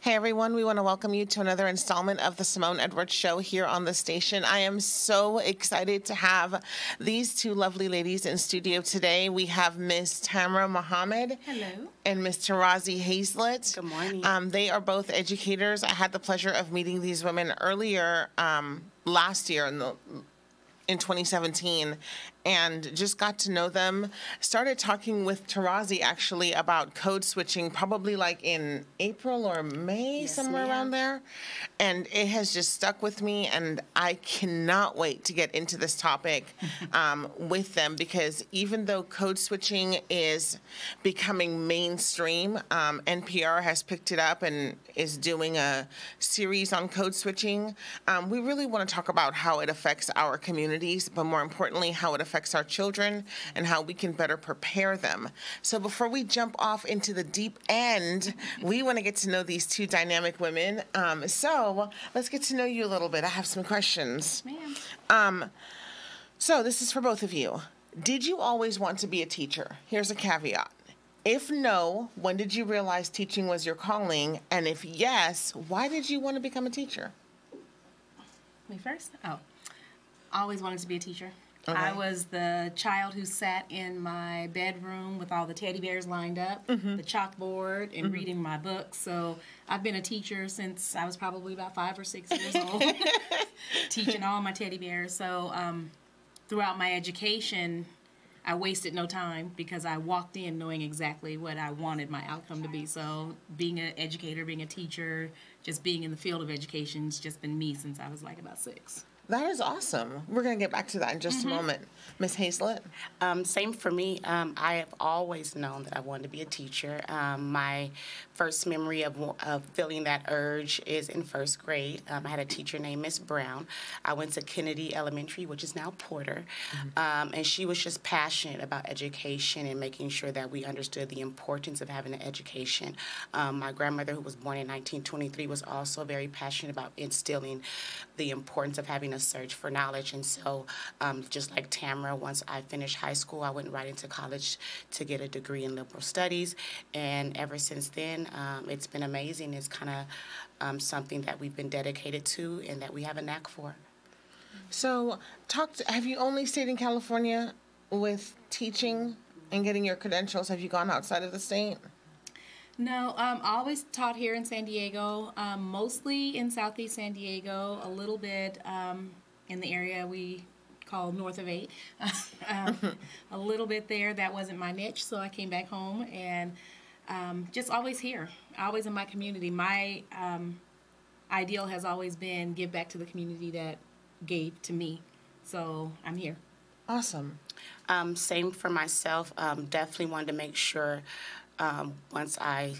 Hey everyone, we want to welcome you to another installment of the Simone Edwards Show here on the station. I am so excited to have these two lovely ladies in studio today. We have Miss Tamra Muhammad. Hello. And Miss Tarazi Hazlett. Good morning. They are both educators. I had the pleasure of meeting these women earlier last year in 2017, and just got to know them. Started talking with Tarazi actually about code switching probably like in April or May, somewhere around there. And it has just stuck with me, and I cannot wait to get into this topic with them, because even though code switching is becoming mainstream, NPR has picked it up and is doing a series on code switching. We really want to talk about how it affects our communities, but more importantly, how it affects our children and how we can better prepare them. So before we jump off into the deep end, we want to get to know these two dynamic women. So let's get to know you a little bit. I have some questions. Ma'am. So this is for both of you. Did you always want to be a teacher? Here's a caveat. If no, when did you realize teaching was your calling? And if yes, why did you want to become a teacher? Me first? Oh, I always wanted to be a teacher. Okay. I was the child who sat in my bedroom with all the teddy bears lined up, the chalkboard, and reading my books. So I've been a teacher since I was probably about 5 or 6 years old, teaching all my teddy bears. So throughout my education, I wasted no time because I walked in knowing exactly what I wanted my outcome to be. So being an educator, being a teacher, just being in the field of education has just been me since I was like about 6. That is awesome. We're going to get back to that in just a moment. Miss Hazlett? Same for me. I have always known that I wanted to be a teacher. My first memory of feeling that urge is in first grade. I had a teacher named Miss Brown. I went to Kennedy Elementary, which is now Porter, and she was just passionate about education and making sure that we understood the importance of having an education. My grandmother, who was born in 1923, was also very passionate about instilling the importance of having a search for knowledge. And so just like Tamra, once I finished high school, I went right into college to get a degree in liberal studies. And ever since then, it's been amazing. It's kind of something that we've been dedicated to and that we have a knack for. So have you only stayed in California with teaching and getting your credentials? Have you gone outside of the state? No, I always taught here in San Diego, mostly in Southeast San Diego, a little bit in the area we call North of 8. A little bit there. That wasn't my niche, so I came back home and just always here, always in my community. My ideal has always been give back to the community that gave to me, so I'm here. Awesome. Same for myself. Definitely wanted to make sure once I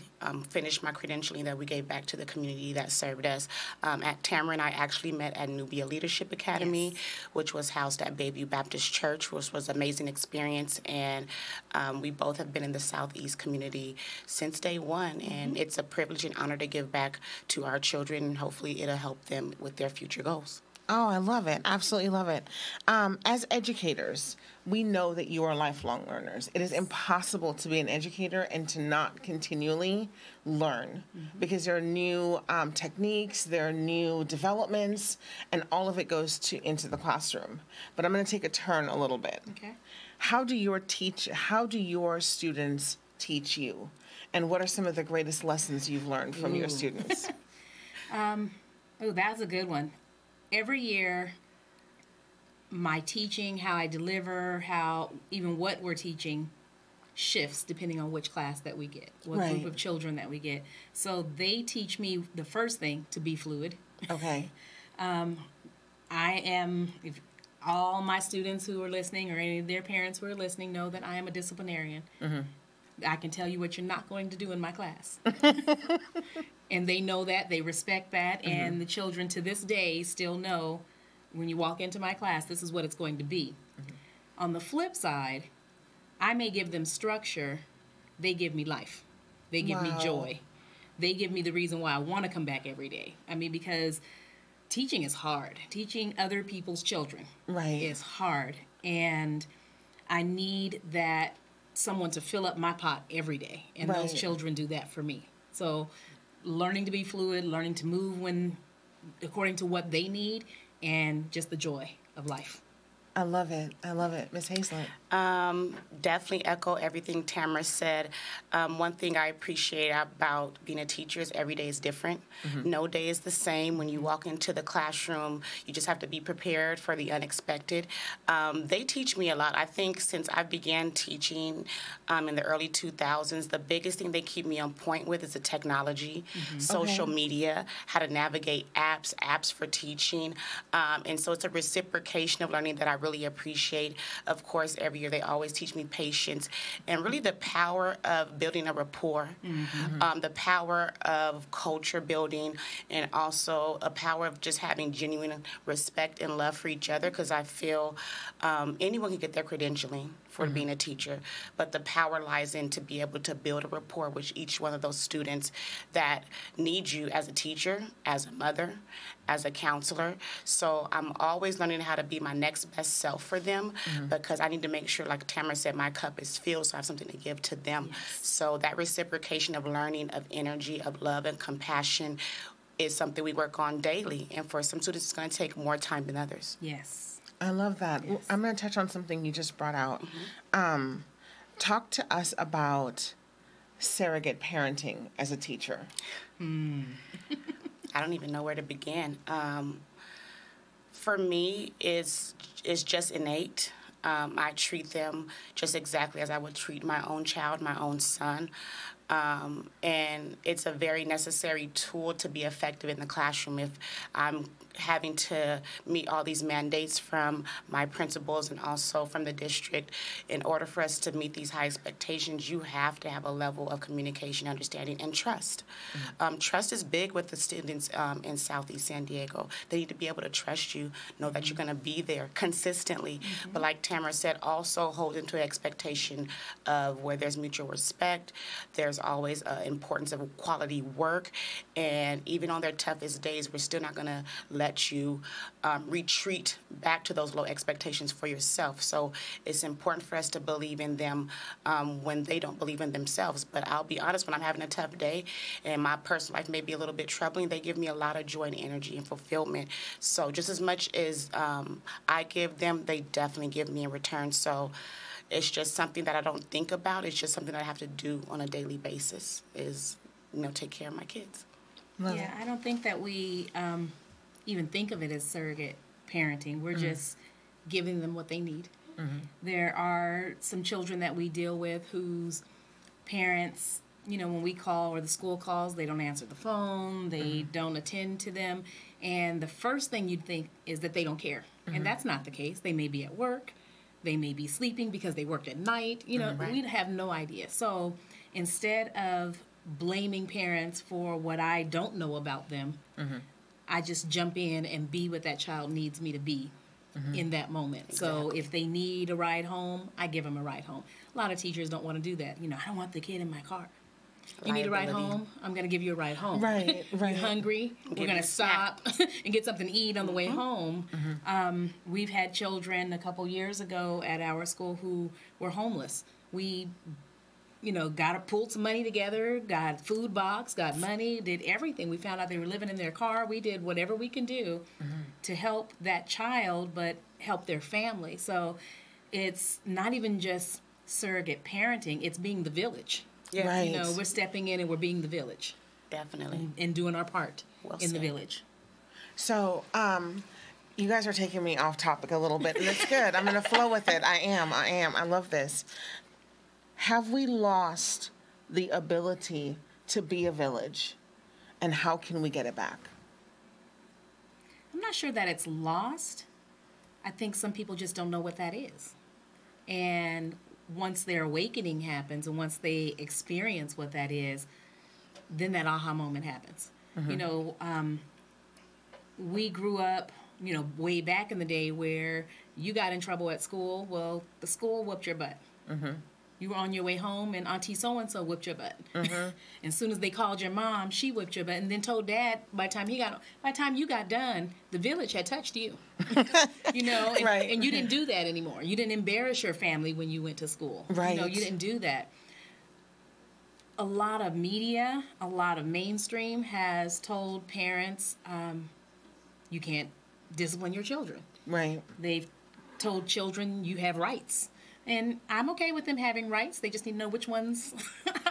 finished my credentialing that we gave back to the community that served us. At Tamara and I actually met at Nubia Leadership Academy, which was housed at Bayview Baptist Church, which was an amazing experience. And we both have been in the Southeast community since day one. And it's a privilege and honor to give back to our children, and hopefully it'll help them with their future goals. Oh, I love it. Absolutely love it. As educators, we know that you are lifelong learners. It is impossible to be an educator and to not continually learn, because there are new techniques, there are new developments, and all of it goes into the classroom. But I'm going to take a turn a little bit. Okay. How do your students teach you? And what are some of the greatest lessons you've learned from your students? That's a good one. Every year, my teaching, how I deliver, even what we're teaching shifts depending on which class that we get, what group of children that we get. So they teach me the first thing to be fluid. Okay. If all my students who are listening or any of their parents who are listening know that I am a disciplinarian. I can tell you what you're not going to do in my class. And they know that, they respect that, and the children to this day still know when you walk into my class, this is what it's going to be. On the flip side, I may give them structure, they give me life. They give me joy. They give me the reason why I want to come back every day. I mean, because teaching is hard. Teaching other people's children is hard. And I need that someone to fill up my pot every day. And those children do that for me. So learning to be fluid, learning to move according to what they need, and just the joy of life. I love it. I love it. Ms. Hazlett. Definitely echo everything Tamara said. One thing I appreciate about being a teacher is every day is different. No day is the same. When you walk into the classroom, you just have to be prepared for the unexpected. They teach me a lot. I think since I began teaching in the early 2000s, the biggest thing they keep me on point with is the technology, social media, how to navigate apps for teaching. And so it's a reciprocation of learning that I really appreciate. Of course, every year they always teach me patience and really the power of building a rapport, the power of culture building, and also a power of just having genuine respect and love for each other, because I feel anyone can get their credentialing for being a teacher, but the power lies in to be able to build a rapport with each one of those students that need you as a teacher, as a mother, as a counselor. So I'm always learning how to be my next best self for them, because I need to make sure, like Tamara said, my cup is filled so I have something to give to them. So that reciprocation of learning, of energy, of love and compassion is something we work on daily. And for some students, it's going to take more time than others. Yes. I love that. Yes. I'm going to touch on something you just brought out. Talk to us about surrogate parenting as a teacher. I don't even know where to begin. For me, it's just innate. I treat them just exactly as I would treat my own child, my own son. And it's a very necessary tool to be effective in the classroom. If I'm having to meet all these mandates from my principals and also from the district, in order for us to meet these high expectations, you have to have a level of communication, understanding, and trust. Trust is big with the students in Southeast San Diego. They need to be able to trust you, know that you're going to be there consistently. But like Tamara said, also hold into an expectation of where there's mutual respect. There's always importance of quality work. And even on their toughest days, we're still not going to let you retreat back to those low expectations for yourself. So it's important for us to believe in them when they don't believe in themselves. But I'll be honest, when I'm having a tough day and my personal life may be a little bit troubling, they give me a lot of joy and energy and fulfillment. So just as much as I give them, they definitely give me in return. So it's just something that I don't think about. It's just something that I have to do on a daily basis, is, take care of my kids. Yeah, I don't think that we even think of it as surrogate parenting. We're just giving them what they need. There are some children that we deal with whose parents, when we call or the school calls, they don't answer the phone, they don't attend to them, and the first thing you'd think is that they don't care. And that's not the case. They may be at work, they may be sleeping because they worked at night. We have no idea. So instead of blaming parents for what I don't know about them, I just jump in and be what that child needs me to be in that moment. Exactly. So if they need a ride home, I give them a ride home. A lot of teachers don't want to do that. I don't want the kid in my car. You need a ride home? I'm going to give you a ride home. Right. You're hungry? We're going to stop and get something to eat on the way home. We've had children a couple years ago at our school who were homeless. We pulled some money together, got food box, got money, did everything. We found out they were living in their car. We did whatever we can do to help that child, but help their family. So it's not even just surrogate parenting, it's being the village. Yeah. Right. We're stepping in and we're being the village. Definitely. And doing our part in the village. So, you guys are taking me off topic a little bit, and it's good. I'm going to flow with it. I am. I love this. Have we lost the ability to be a village, and how can we get it back? I'm not sure that it's lost. I think some people just don't know what that is. And once their awakening happens and once they experience what that is, then that aha moment happens. We grew up, way back in the day where you got in trouble at school. Well, the school whooped your butt. You were on your way home, and Auntie so-and-so whipped your butt. And as soon as they called your mom, she whipped your butt, and then told Dad by the time you got done, the village had touched you. Right. And you didn't do that anymore. You didn't embarrass your family when you went to school. Right. You didn't do that. a lot of media, a lot of mainstream has told parents, you can't discipline your children. Right. They've told children you have rights. And I'm okay with them having rights. They just need to know which ones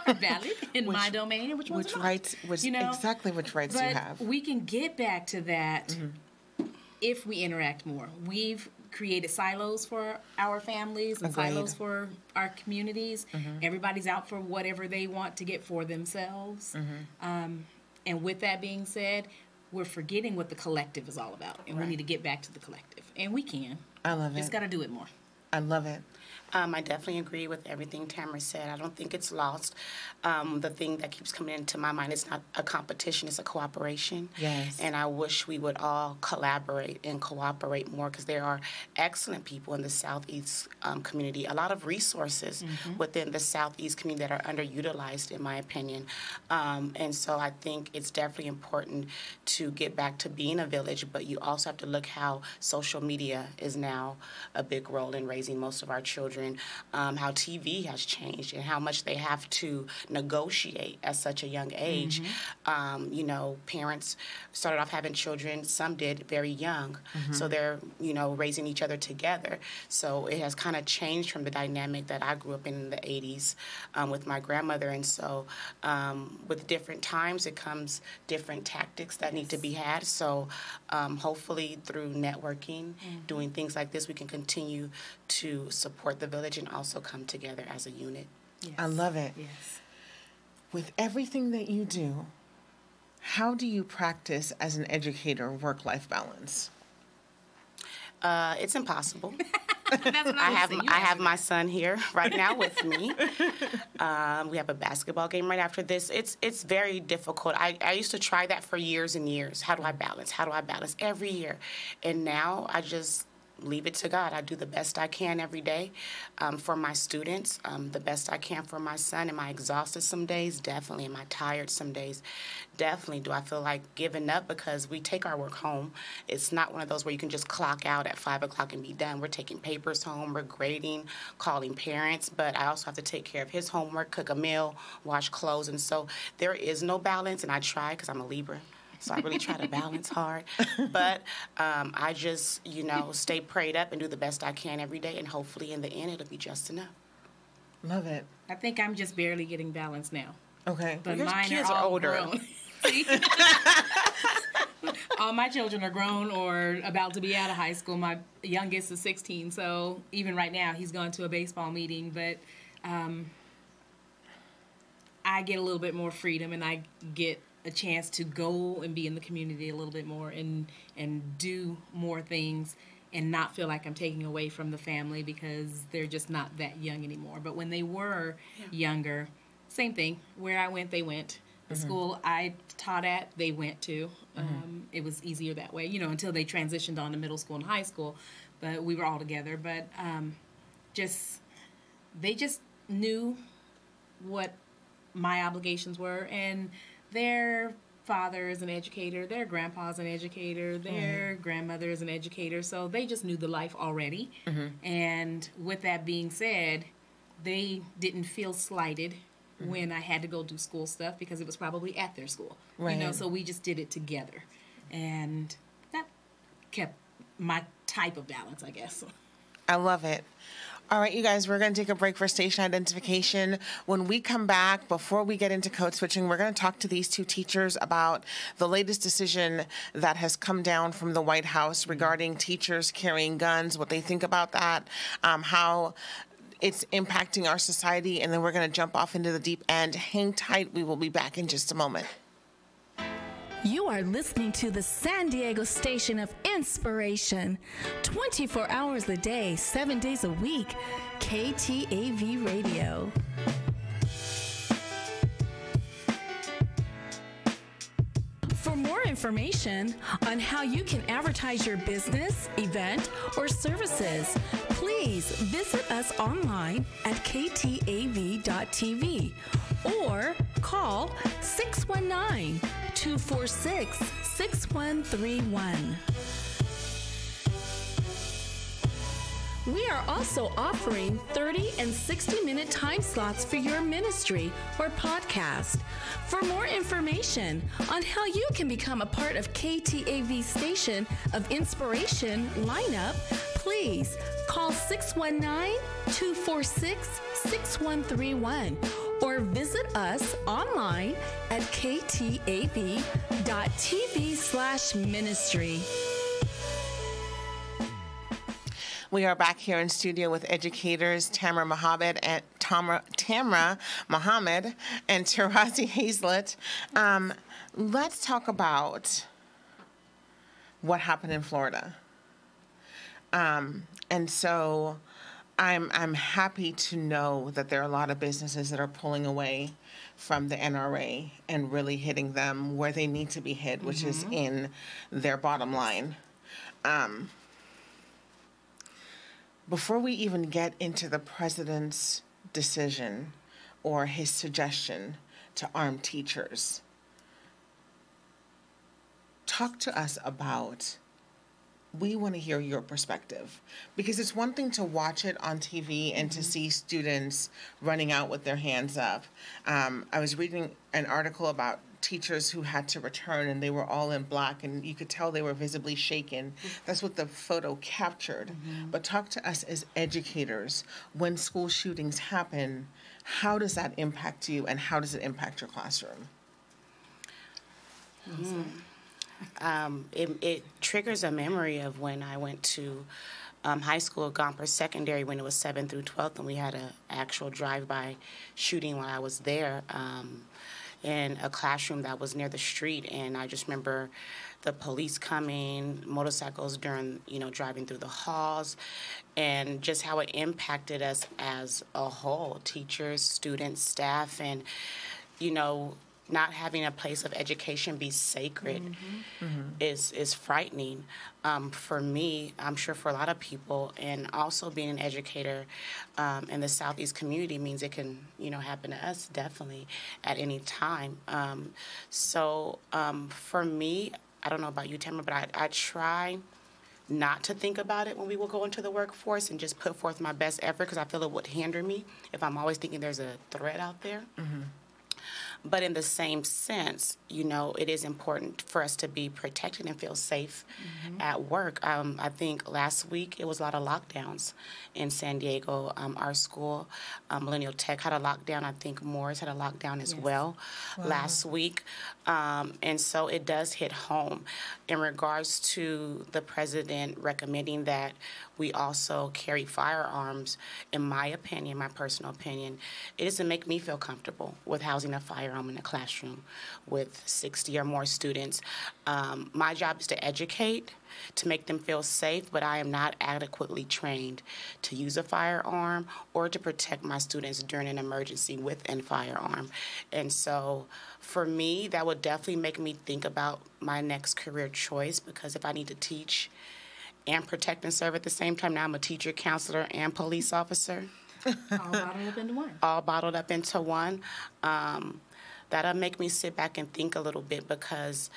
are valid in my domain and which ones are not. Rights, exactly which rights you have. We can get back to that if we interact more. We've created silos for our families and Agreed. silos for our communities. Everybody's out for whatever they want to get for themselves. And with that being said, we're forgetting what the collective is all about. And we need to get back to the collective. And we can. I love it. Just got to do it more. I love it. I definitely agree with everything Tamara said. I don't think it's lost. The thing that keeps coming into my mind is not a competition, it's a cooperation. Yes. And I wish we would all collaborate and cooperate more because there are excellent people in the Southeast community, a lot of resources within the Southeast community that are underutilized, in my opinion. And so I think it's definitely important to get back to being a village, but you also have to look how social media is now a big role in raising most of our children. How TV has changed and how much they have to negotiate at such a young age. You know, parents started off having children, some did very young, so they're, you know, raising each other together. So it has kind of changed from the dynamic that I grew up in the 80s with my grandmother. And so with different times, it comes different tactics that need to be had. So hopefully through networking, doing things like this, we can continue to support the village and also come together as a unit. Yes. I love it. Yes. With everything that you do, how do you practice as an educator work-life balance? It's impossible. That's what I have my son here right now with me. We have a basketball game right after this. It's very difficult. I used to try that for years and years. How do I balance? How do I balance every year? And now I just leave it to God. I do the best I can every day for my students, the best I can for my son. Am I exhausted some days? Definitely. Am I tired some days? Definitely. Do I feel like giving up? Because we take our work home. It's not one of those where you can just clock out at 5 o'clock and be done. We're taking papers home, we're grading, calling parents, but I also have to take care of his homework, cook a meal, wash clothes, and so there is no balance, and I try because I'm a Libra. So I really try to balance hard. But I just, you know, stay prayed up and do the best I can every day. And hopefully in the end, it'll be just enough. Love it. I think I'm just barely getting balanced now. Okay. But Your mine kids are all older. grown. See? All my children are grown or about to be out of high school. My youngest is 16. So even right now, he's gone to a baseball meeting. But I get a little bit more freedom and I get a chance to go and be in the community a little bit more and do more things and not feel like I'm taking away from the family because they're just not that young anymore. But when they were younger, same thing. Where I went, they went. The school I taught at, they went to. It was easier that way, you know, until they transitioned on to middle school and high school. But we were all together. But they just knew what my obligations were, and their father is an educator, their grandpa's an educator, their grandmother is an educator, so they just knew the life already. And with that being said, they didn't feel slighted when I had to go do school stuff because it was probably at their school. Right. You know, so we just did it together. And that kept my type of balance, I guess. I love it. All right, you guys, we're going to take a break for station identification. When we come back, before we get into code switching, we're going to talk to these two teachers about the latest decision that has come down from the White House regarding teachers carrying guns, what they think about that, how it's impacting our society, and then we're going to jump off into the deep end. Hang tight. We will be back in just a moment. You are listening to the San Diego station of inspiration. 24 hours a day, 7 days a week. KTAV Radio. For more information on how you can advertise your business, event, or services, please visit us online at ktav.tv or call 619-246-6131. We are also offering 30 and 60-minute time slots for your ministry or podcast. For more information on how you can become a part of KTAV Station of Inspiration lineup, please call 619-246-6131 or visit us online at ktav.tv/ministry. We are back here in studio with educators Tamra Mohammed and Tarazi Hazlett. Let's talk about what happened in Florida. And so I'm happy to know that there are a lot of businesses that are pulling away from the NRA and really hitting them where they need to be hit, which is in their bottom line. Before we even get into the president's decision or his suggestion to arm teachers, talk to us about, we want to hear your perspective, because it's one thing to watch it on TV and to see students running out with their hands up. I was reading an article about teachers who had to return, and they were all in black, and you could tell they were visibly shaken. That's what the photo captured. But talk to us as educators. When school shootings happen, how does that impact you, and how does it impact your classroom? It triggers a memory of when I went to high school at Gompers Secondary when it was 7th through 12th, and we had an actual drive-by shooting while I was there. In a classroom that was near the street, and I just remember the police coming, motorcycles driving through the halls, and just how it impacted us as a whole, teachers, students, staff, and, not having a place of education be sacred is frightening. For me, I'm sure for a lot of people, and also being an educator in the Southeast community means it can, happen to us definitely at any time. For me, I don't know about you, Tamara, but I try not to think about it when we will go into the workforce and just put forth my best effort, because I feel it would hinder me if I'm always thinking there's a threat out there. But in the same sense, it is important for us to be protected and feel safe at work. I think last week it was a lot of lockdowns in San Diego. Our school, Millennial Tech, had a lockdown. I think Morris had a lockdown as well last week. And so it does hit home. In regards to the president recommending that we also carry firearms, in my opinion, my personal opinion, it doesn't make me feel comfortable with housing a firearm in a classroom with 60 or more students. My job is to educate, to make them feel safe, but I am not adequately trained to use a firearm or to protect my students during an emergency with a firearm. And so for me, that would definitely make me think about my next career choice, because if I need to teach and protect and serve at the same time, now I'm a teacher, counselor, and police officer. All bottled up into one. All bottled up into one. That'll make me sit back and think a little bit, because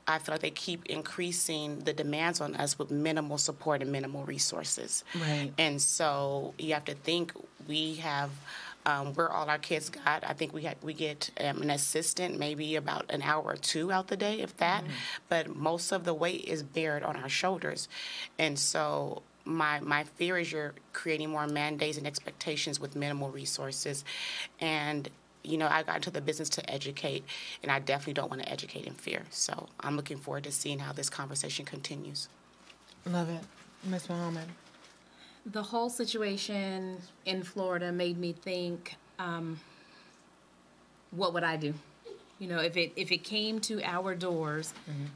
I feel like they keep increasing the demands on us with minimal support and minimal resources. Right. And so you have to think we have where all our kids got. I think we get an assistant maybe about an hour or two out the day, if that. But most of the weight is bared on our shoulders. And so my fear is you're creating more mandates and expectations with minimal resources. And I got into the business to educate, and I definitely don't want to educate in fear. So I'm looking forward to seeing how this conversation continues. Love it. Ms. Mohammed. The whole situation in Florida made me think, what would I do? If it came to our doors,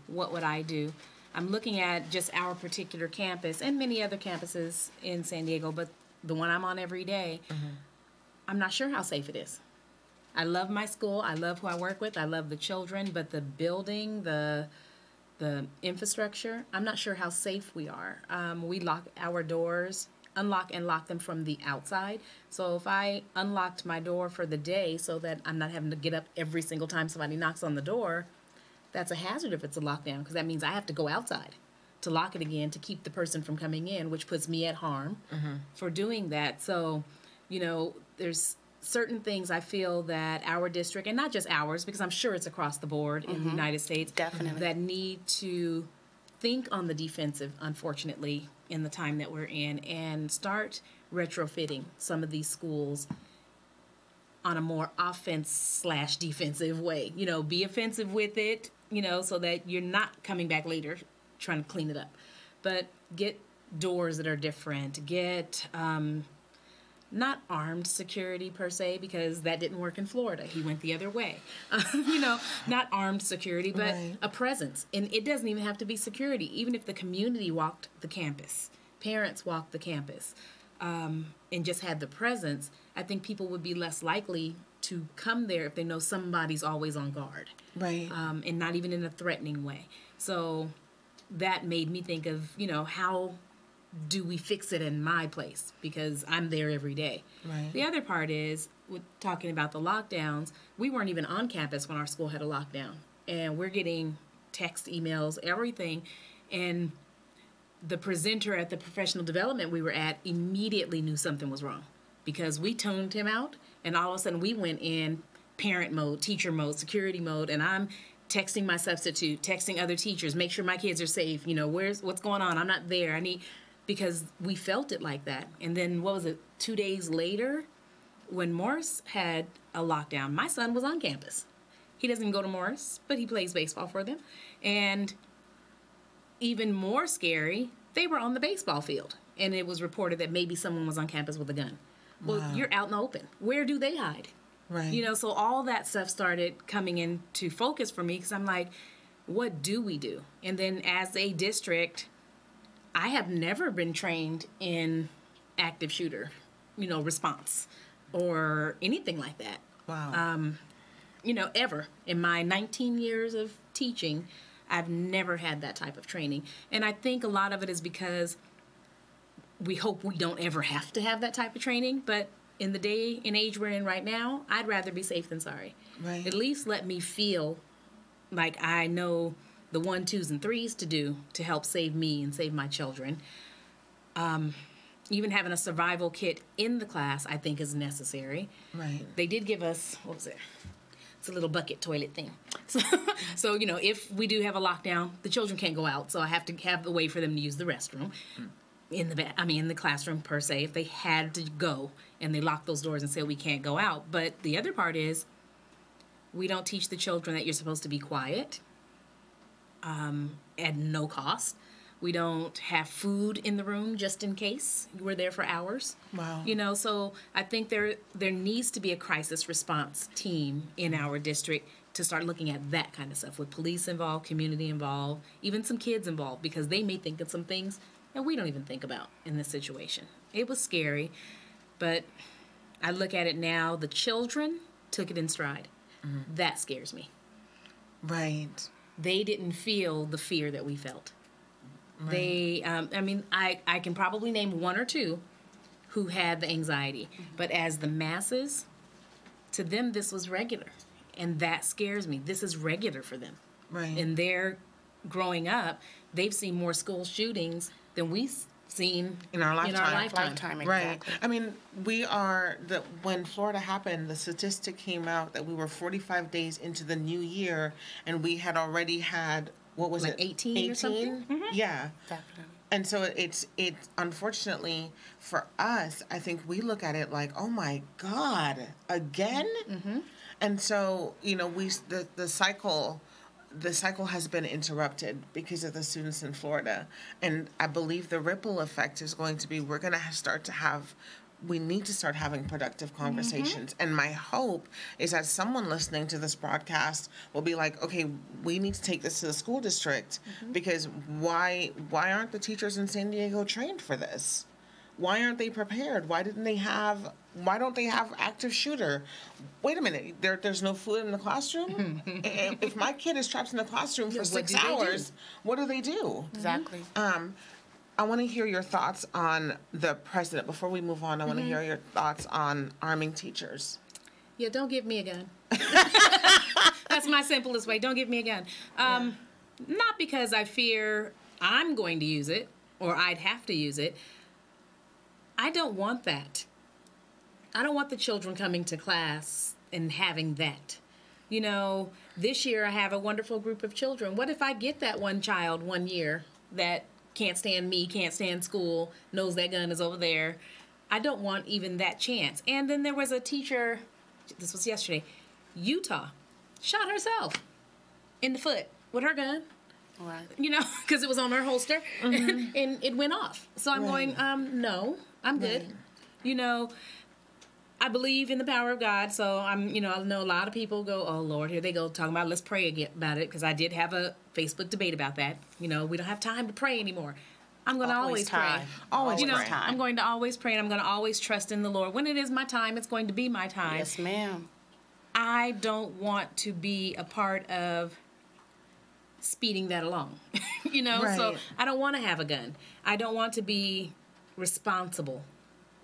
what would I do? I'm looking at just our particular campus and many other campuses in San Diego, but the one I'm on every day, I'm not sure how safe it is. I love my school. I love who I work with. I love the children, but the building, the infrastructure, I'm not sure how safe we are. We lock our doors, unlock and lock them from the outside. So if I unlocked my door for the day so that I'm not having to get up every single time somebody knocks on the door, that's a hazard if it's a lockdown, because that means I have to go outside to lock it again to keep the person from coming in, which puts me at harm for doing that. So, there's certain things I feel that our district, and not just ours, because I'm sure it's across the board in the United States, Definitely. that need to think on the defensive, unfortunately, in the time that we're in, and start retrofitting some of these schools on a more offense/defensive way. Be offensive with it, so that you're not coming back later trying to clean it up. But get doors that are different. Get not armed security per se, because that didn't work in Florida. He went the other way. Not armed security, but a presence. And it doesn't even have to be security. Even if the community walked the campus, parents walked the campus, and just had the presence, I think people would be less likely to come there if they know somebody's always on guard. Right. And not even in a threatening way. So that made me think of, how do we fix it in my place? Because I'm there every day. Right. The other part is, with talking about the lockdowns, we weren't even on campus when our school had a lockdown. And we're getting text, emails, everything. And the presenter at the professional development we were at immediately knew something was wrong, because we tuned him out, and all of a sudden we went in parent mode, teacher mode, security mode, and I'm texting my substitute, texting other teachers, make sure my kids are safe, what's going on, I'm not there, because we felt it like that. And then, 2 days later, when Morris had a lockdown, my son was on campus. He doesn't go to Morris, but he plays baseball for them. And even more scary, they were on the baseball field. And it was reported that maybe someone was on campus with a gun. Well, Wow. You're out in the open. Where do they hide? Right. So all that stuff started coming into focus for me, because I'm like, what do we do? And then as a district, I have never been trained in active shooter, response or anything like that. Wow. Ever. In my 19 years of teaching, I've never had that type of training. And I think a lot of it is because we hope we don't ever have to have that type of training. But in the day and age we're in right now, I'd rather be safe than sorry. Right. At least let me feel like I know the 1, 2s, and 3s to do to help save me and save my children. Even having a survival kit in the class, I think, is necessary. Right. They did give us, what was it? It's a little bucket toilet thing. So if we do have a lockdown, the children can't go out, so I have to have a way for them to use the restroom in the classroom per se, if they had to go and they lock those doors and say we can't go out. But the other part is, we don't teach the children that you're supposed to be quiet at no cost. We don't have food in the room just in case we're there for hours. Wow. So I think there needs to be a crisis response team in our district to start looking at that kind of stuff, with police involved, community involved, even some kids involved, because they may think of some things that we don't even think about in this situation. It was scary, but I look at it now, the children took it in stride. Mm-hmm. That scares me. Right. They didn't feel the fear that we felt. Right. They, I can probably name 1 or 2 who had the anxiety, but as the masses, to them this was regular, and that scares me. This is regular for them. Right. And they're growing up, they've seen more school shootings than we've seen in our lifetime. Lifetime, Right. exactly. When Florida happened, the statistic came out that we were 45 days into the new year, and we had already had, what was like it? 18 or something? Mm-hmm. Yeah. Definitely. And so it's unfortunately for us, I think we look at it like, oh my God, again? Mm-hmm. And so, the cycle has been interrupted because of the students in Florida. And I believe the ripple effect is going to be, we need to start having productive conversations. Mm-hmm. And my hope is that someone listening to this broadcast will be like, okay, we need to take this to the school district, because why aren't the teachers in San Diego trained for this? Why aren't they prepared? Why don't they have active shooter? Wait a minute, there's no food in the classroom? If my kid is trapped in the classroom for 6 hours, what do they do? Exactly. I want to hear your thoughts on the president. Before we move on, I want to hear your thoughts on arming teachers. Yeah, don't give me a gun. That's my simplest way. Don't give me a gun. Not because I fear I'm going to use it, or I'd have to use it. I don't want that. I don't want the children coming to class and having that. You know, this year I have a wonderful group of children. What if I get that one child one year that can't stand me, can't stand school, knows that gun is over there? I don't want even that chance. And then there was a teacher, this was yesterday, Utah, shot herself in the foot with her gun. Right. You know, because it was on her holster, and it went off. So I'm going, no, I'm good. Right. You know, I believe in the power of God, so I know a lot of people go, oh, Lord, here they go, talking about let's pray again about it, because I did have a Facebook debate about that. You know, we don't have time to pray anymore. I'm going to always pray. Always pray. I'm going to always pray, and I'm going to always trust in the Lord. When it is my time, it's going to be my time. Yes, ma'am. I don't want to be a part of speeding that along, you know? Right. So I don't want to have a gun. I don't want to be responsible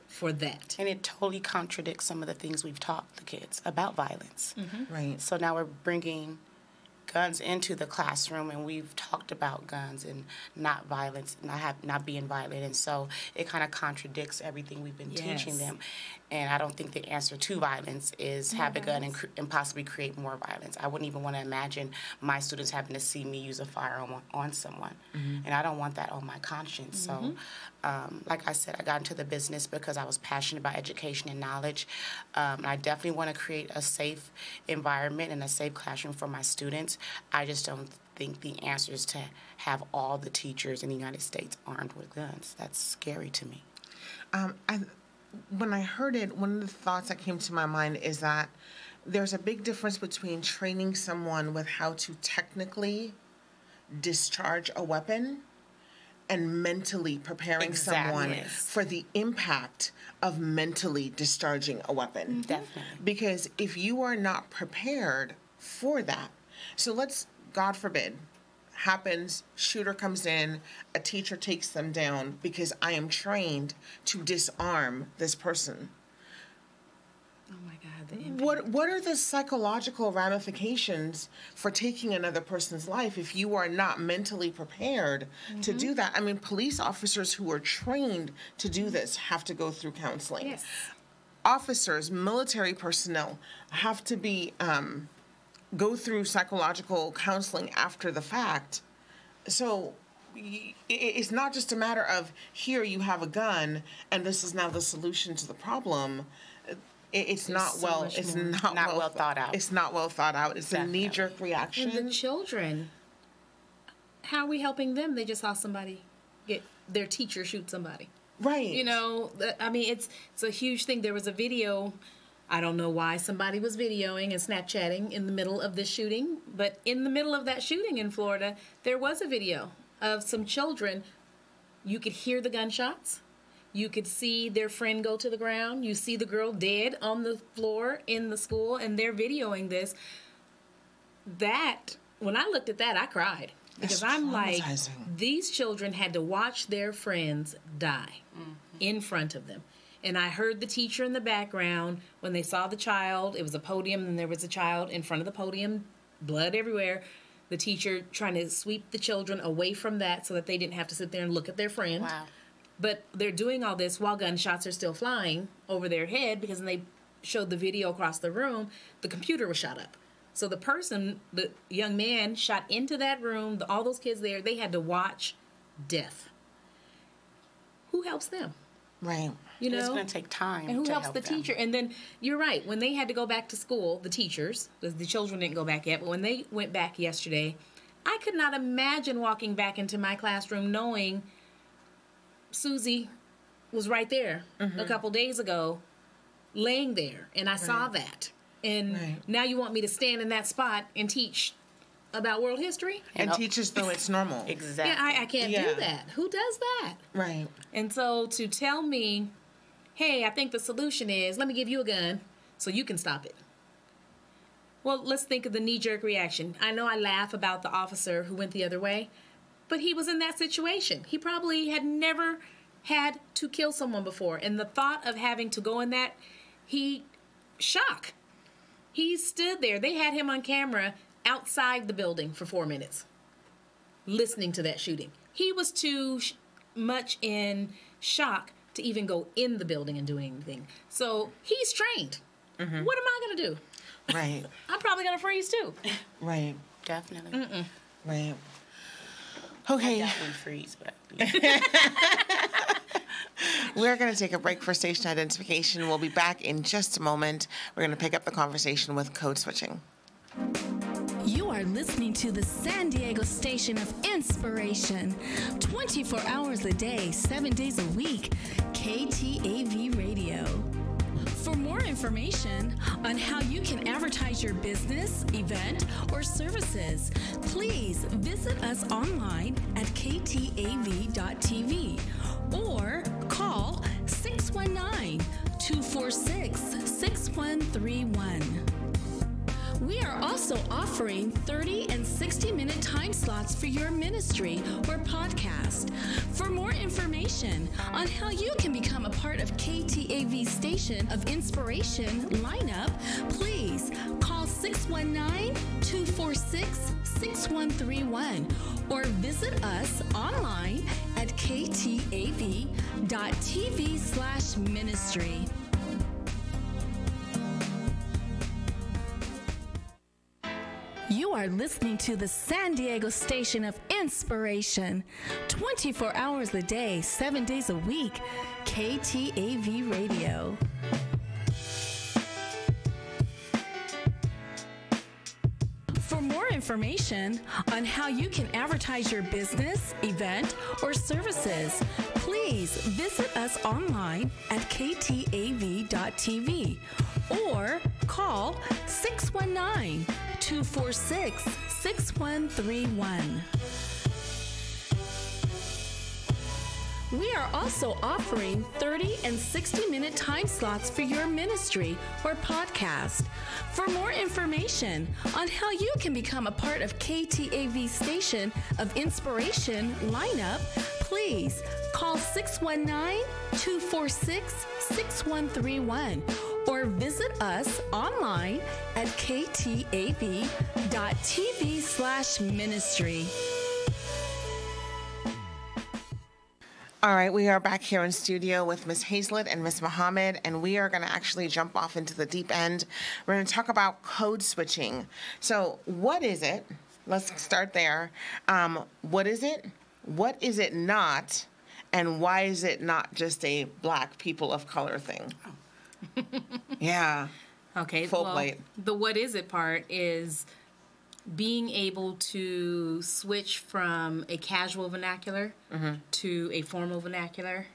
for that. And it totally contradicts some of the things we've taught the kids about violence. Right. So now we're bringing guns into the classroom, and we've talked about guns and not violence, not being violent, and so it kind of contradicts everything we've been teaching them. And I don't think the answer to violence is have a gun and possibly create more violence. I wouldn't even want to imagine my students having to see me use a firearm on someone, and I don't want that on my conscience. So, like I said, I got into the business because I was passionate about education and knowledge. I definitely want to create a safe environment and a safe classroom for my students. I just don't think the answer is to have all the teachers in the United States armed with guns. That's scary to me. When I heard it, one of the thoughts that came to my mind is that there's a big difference between training someone with how to technically discharge a weapon and mentally preparing someone for the impact of mentally discharging a weapon. Definitely. Because if you are not prepared for that, so let's, God forbid, happens, shooter comes in, a teacher takes them down because I am trained to disarm this person. Oh my God. The impact. What are the psychological ramifications for taking another person's life if you are not mentally prepared to do that? I mean, police officers who are trained to do this have to go through counseling. Yes. Officers, military personnel have to be go through psychological counseling after the fact. So it's not just a matter of here you have a gun and this is now the solution to the problem. It's not well thought out. It's not well thought out. It's Definitely. a knee-jerk reaction. And the children, how are we helping them? They just saw somebody get their teacher shoot somebody. Right. You know, I mean, it's a huge thing. There was a video. I don't know why somebody was videoing and Snapchatting in the middle of this shooting, but in the middle of that shooting in Florida, there was a video of some children. You could hear the gunshots. You could see their friend go to the ground. You see the girl dead on the floor in the school, and they're videoing this. That, when I looked at that, I cried. Because I'm like, these children had to watch their friends die in front of them. And I heard the teacher in the background when they saw the child. It was a podium, and there was a child in front of the podium, blood everywhere. The teacher trying to sweep the children away from that so that they didn't have to sit there and look at their friend. Wow. But they're doing all this while gunshots are still flying over their head, because when they showed the video across the room, the computer was shot up. So the person, the young man, shot into that room, all those kids there, they had to watch death. Who helps them? Right. You know, it's going to take time. And who to helps help the them. teacher? And then you're right. When they had to go back to school, the teachers, because the children didn't go back yet, but when they went back yesterday, I could not imagine walking back into my classroom knowing Susie was right there a couple days ago, laying there, and I saw that. And now you want me to stand in that spot and teach about world history? And teach as though it's normal. Exactly. Yeah, I can't do that. Who does that? Right. And so to tell me, hey, I think the solution is, let me give you a gun so you can stop it. Well, let's think of the knee-jerk reaction. I know I laugh about the officer who went the other way, but he was in that situation. He probably had never had to kill someone before. And the thought of having to go in that, shock. He stood there. They had him on camera outside the building for 4 minutes, listening to that shooting. he was too much in shock to even go in the building and do anything. So he's trained. What am I going to do? Right. I'm probably going to freeze too. Right. Definitely. Right. Okay. I definitely freeze, but We're going to take a break for station identification. We'll be back in just a moment. We're going to pick up the conversation with code switching. You are listening to the San Diego station of inspiration. 24 hours a day, 7 days a week. KTAV Radio. For more information on how you can advertise your business, event, or services, please visit us online at ktav.tv or call 619-246-6131. We are also offering 30 and 60-minute time slots for your ministry or podcast. For more information on how you can become a part of KTAV Station of Inspiration lineup, please call 619-246-6131 or visit us online at ktav.tv/ministry. You are listening to the San Diego station of inspiration. 24 hours a day, 7 days a week. KTAV Radio. For more information on how you can advertise your business, event, or services, please visit us online at ktav.tv or call 619-246-6131. We are also offering 30 and 60-minute time slots for your ministry or podcast. For more information on how you can become a part of KTAV Station of Inspiration lineup, please call 619-246-6131 or visit us online at ktav.tv/ministry. All right, we are back here in studio with Ms. Hazlett and Ms. Muhammad, and we are going to actually jump off into the deep end. We're going to talk about code switching. So what is it? Let's start there. What is it? What is it not? And why is it not just a Black people of color thing? Yeah. Okay. Full well, plate. The what is it part is being able to switch from a casual vernacular to a formal vernacular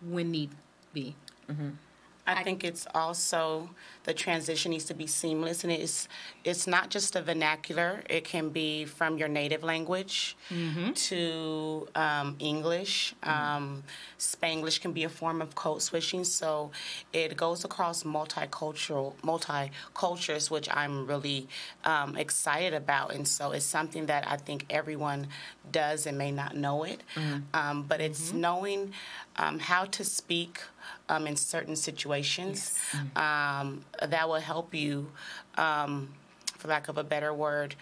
when need be. I think it's also the transition needs to be seamless, and it's not just a vernacular. It can be from your native language to English. Spanglish can be a form of code switching, so it goes across multicultures, which I'm really excited about, and so it's something that I think everyone does and may not know it, but it's knowing how to speak in certain situations that will help you, for lack of a better word,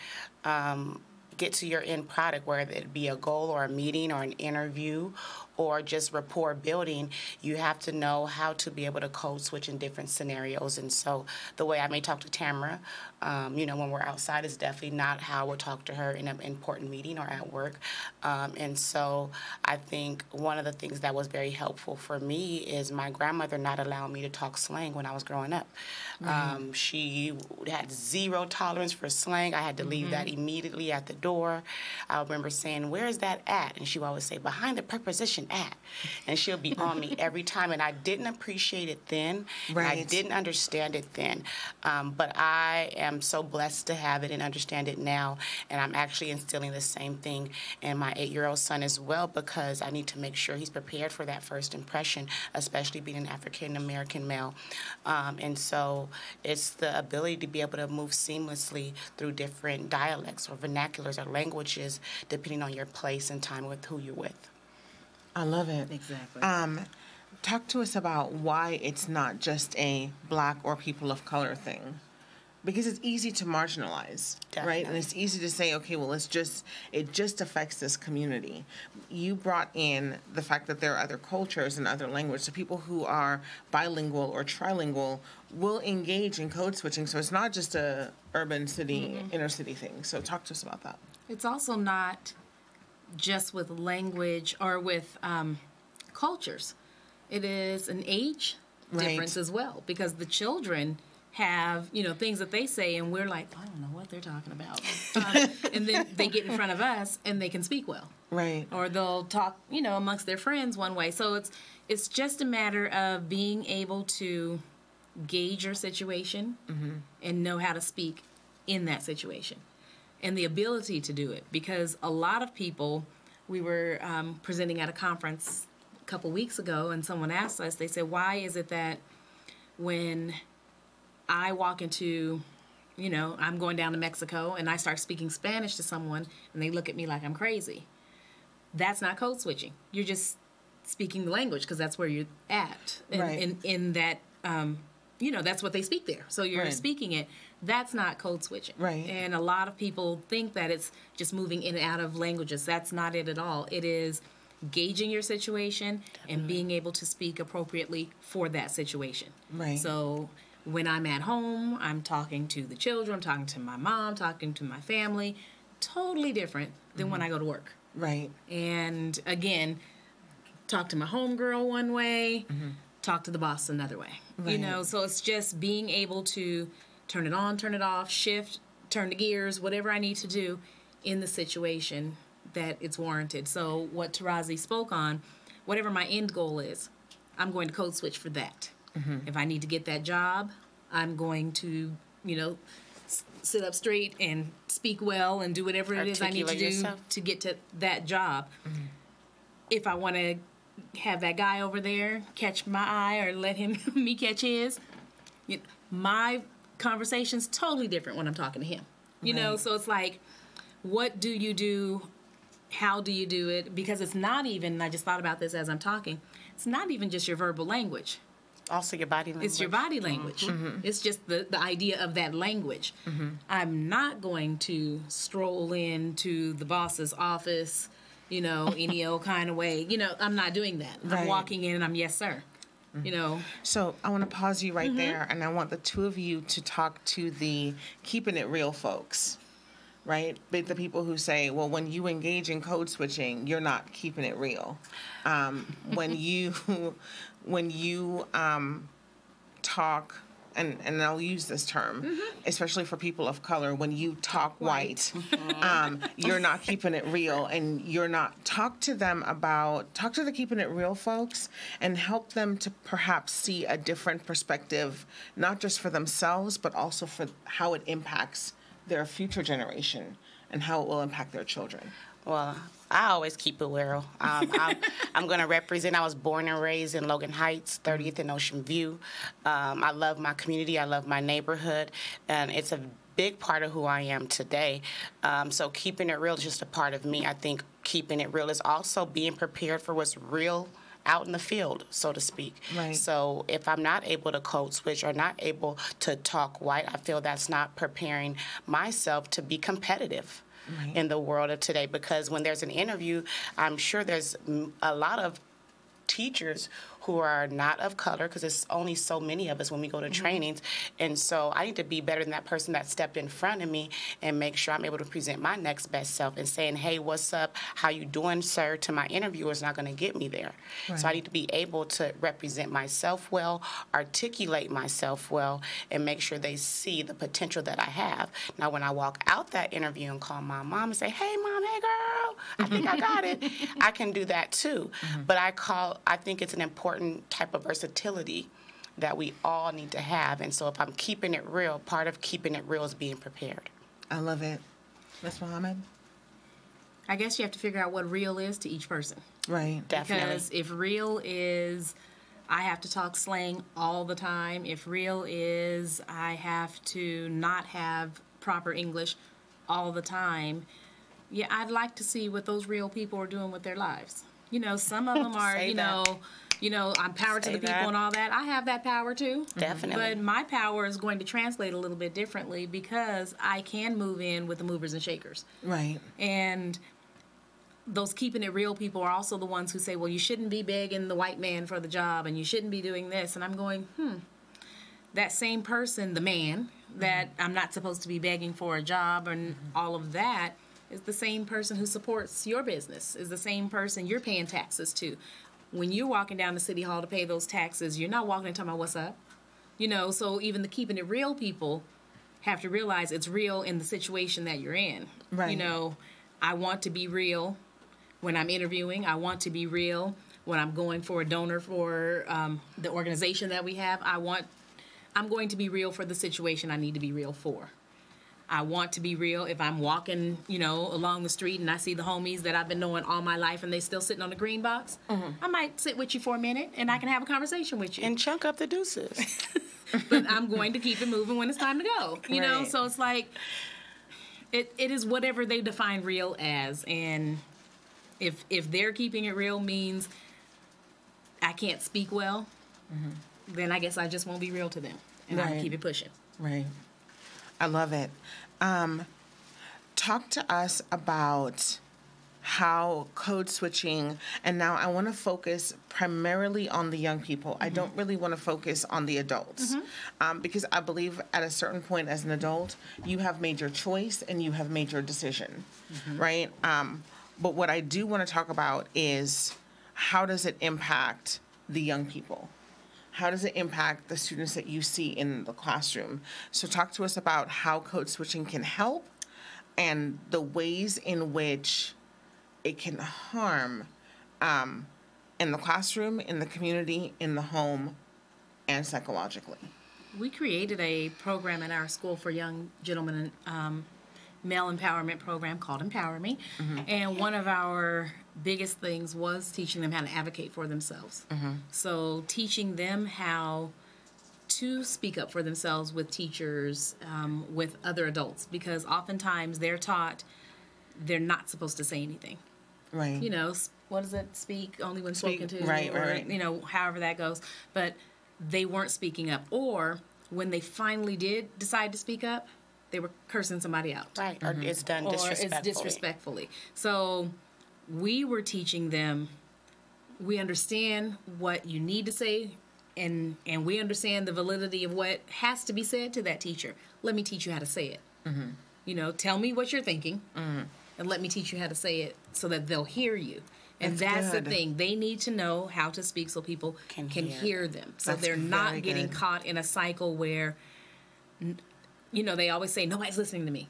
get to your end product, whether it be a goal or a meeting or an interview or just rapport building. You have to know how to be able to code switch in different scenarios. And so the way I may talk to Tamara, when we're outside is definitely not how I would talk to her in an important meeting or at work. And so I think one of the things that was very helpful for me is my grandmother not allowing me to talk slang when I was growing up. She had zero tolerance for slang. I had to leave that immediately at the door. I remember saying, "Where is that at?" And she would always say, "Behind the preposition at." And she'll be on me every time. And I didn't appreciate it then. Right. And I didn't understand it then. But I am so blessed to have it and understand it now. And I'm actually instilling the same thing in my 8-year-old son as well, because I need to make sure he's prepared for that first impression, especially being an African-American male. And so it's the ability to be able to move seamlessly through different dialects or vernaculars or languages, depending on your place and time with who you're with. I love it. Exactly. Talk to us about why it's not just a Black or people of color thing. because it's easy to marginalize, Definitely. right? And it's easy to say, okay, well, it just affects this community. You brought in the fact that there are other cultures and other languages. So people who are bilingual or trilingual will engage in code switching. So it's not just a urban city, inner city thing. So talk to us about that. It's also not just with language or with cultures. It is an age difference as well, because the children have, things that they say, and we're like, I don't know what they're talking about. And then they get in front of us, and they can speak well. Right. Or they'll talk, amongst their friends one way. So it's just a matter of being able to gauge your situation and know how to speak in that situation. And the ability to do it, because a lot of people, we were presenting at a conference a couple weeks ago, and someone asked us, they said, why is it that when I walk into, I'm going down to Mexico and I start speaking Spanish to someone and they look at me like I'm crazy? That's not code switching. You're just speaking the language because that's where you're at. And Right. in that, that's what they speak there. So you're speaking it. That's not code switching. Right. And a lot of people think that it's just moving in and out of languages. That's not it at all. It is gauging your situation and being able to speak appropriately for that situation. Right. So when I'm at home, I'm talking to the children, I'm talking to my mom, talking to my family. Totally different than when I go to work. Right. And again, talk to my homegirl one way, talk to the boss another way. Right. So it's just being able to turn it on, turn it off, shift, turn the gears, whatever I need to do in the situation that it's warranted. So what Tarazi spoke on, whatever my end goal is, I'm going to code switch for that. If I need to get that job, I'm going to, sit up straight and speak well and do whatever it is I need to do to get to that job. If I want to have that guy over there catch my eye or let me catch his, my conversation's totally different when I'm talking to him. So it's like, what do you do? How do you do it? Because it's not even, I just thought about this as I'm talking, it's not even just your verbal language. Also your body language. It's your body language. It's just the idea of that language. I'm not going to stroll into the boss's office, any old kind of way. I'm not doing that. Right. I'm walking in and I'm, yes, sir. So I want to pause you right there, and I want the two of you to talk to the keeping it real folks, right? But the people who say, well, when you engage in code switching, you're not keeping it real. When you talk, and I'll use this term, especially for people of color, when you talk white, you're not keeping it real, and you're not, talk to the keeping it real folks and help them to perhaps see a different perspective, not just for themselves, but also for how it impacts their future generation and how it will impact their children. Well, I always keep it real. I'm going to represent. I was born and raised in Logan Heights, 30th and Ocean View. I love my community. I love my neighborhood. And it's a big part of who I am today. So keeping it real is just a part of me. I think keeping it real is also being prepared for what's real out in the field, so to speak. Right. So if I'm not able to code switch or not able to talk white, I feel that's not preparing myself to be competitive. Right. In the world of today, because when there's an interview, I'm sure there's a lot of teachers who are not of color, because there's only so many of us when we go to trainings. And so I need to be better than that person that stepped in front of me and make sure I'm able to present my next best self and saying, hey, what's up? How you doing, sir? To my interviewer is not going to get me there. Right. So I need to be able to represent myself well, articulate myself well, and make sure they see the potential that I have. Now, when I walk out that interview and call my mom and say, hey, mom, hey, girl, I think I got it, I can do that too. But I think it's an important type of versatility that we all need to have. And so if I'm keeping it real, part of keeping it real is being prepared. I love it. Ms. Muhammad? I guess you have to figure out what real is to each person. Right. Definitely. Because if real is I have to talk slang all the time, if real is I have to not have proper English all the time, yeah, I'd like to see what those real people are doing with their lives. Some of them are, You know, I'm power to the people and all that. I have that power too. Definitely. But my power is going to translate a little bit differently because I can move in with the movers and shakers. Right. And those keeping it real people are also the ones who say, well, you shouldn't be begging the white man for the job and you shouldn't be doing this. And I'm going, that same person, the man, that I'm not supposed to be begging for a job and all of that is the same person who supports your business, is the same person you're paying taxes to. When you're walking down to City Hall to pay those taxes, you're not walking and talking about what's up. You know, so even the keeping it real people have to realize it's real in the situation that you're in. Right. You know, I want to be real when I'm interviewing. I want to be real when I'm going for a donor for the organization that we have. I'm going to be real for the situation I need to be real for. I want to be real if I'm walking, you know, along the street and I see the homies that I've been knowing all my life and they still sitting on the green box. I might sit with you for a minute and I can have a conversation with you. And chunk up the deuces. But I'm going to keep it moving when it's time to go. You know, so it's like, it is whatever they define real as. And if they're keeping it real means I can't speak well, then I guess I just won't be real to them. And I'll keep it pushing. Right. I love it. Talk to us about how code switching, and now I want to focus primarily on the young people. I don't really want to focus on the adults because I believe at a certain point as an adult, you have made your choice and you have made your decision, right? But what I do want to talk about is how does it impact the young people? How does it impact the students that you see in the classroom? So talk to us about how code switching can help and the ways in which it can harm in the classroom, in the community, in the home, and psychologically. We created a program at our school for young gentlemen, male empowerment program called Empower Me. And one of our biggest things was teaching them how to advocate for themselves. So teaching them how to speak up for themselves with teachers, with other adults, because oftentimes they're taught they're not supposed to say anything. Right. You know, what does it? Speak only when spoken to. Right. You know, however that goes. But they weren't speaking up. Or when they finally did decide to speak up, they were cursing somebody out. Right. Or it's done disrespectfully. Or it's disrespectfully. So we were teaching them, we understand what you need to say, and we understand the validity of what has to be said to that teacher. Let me teach you how to say it. You know, tell me what you're thinking, and let me teach you how to say it so that they'll hear you. And that's the thing. They need to know how to speak so people can hear them. So they're not getting caught in a cycle where, you know, they always say, nobody's listening to me.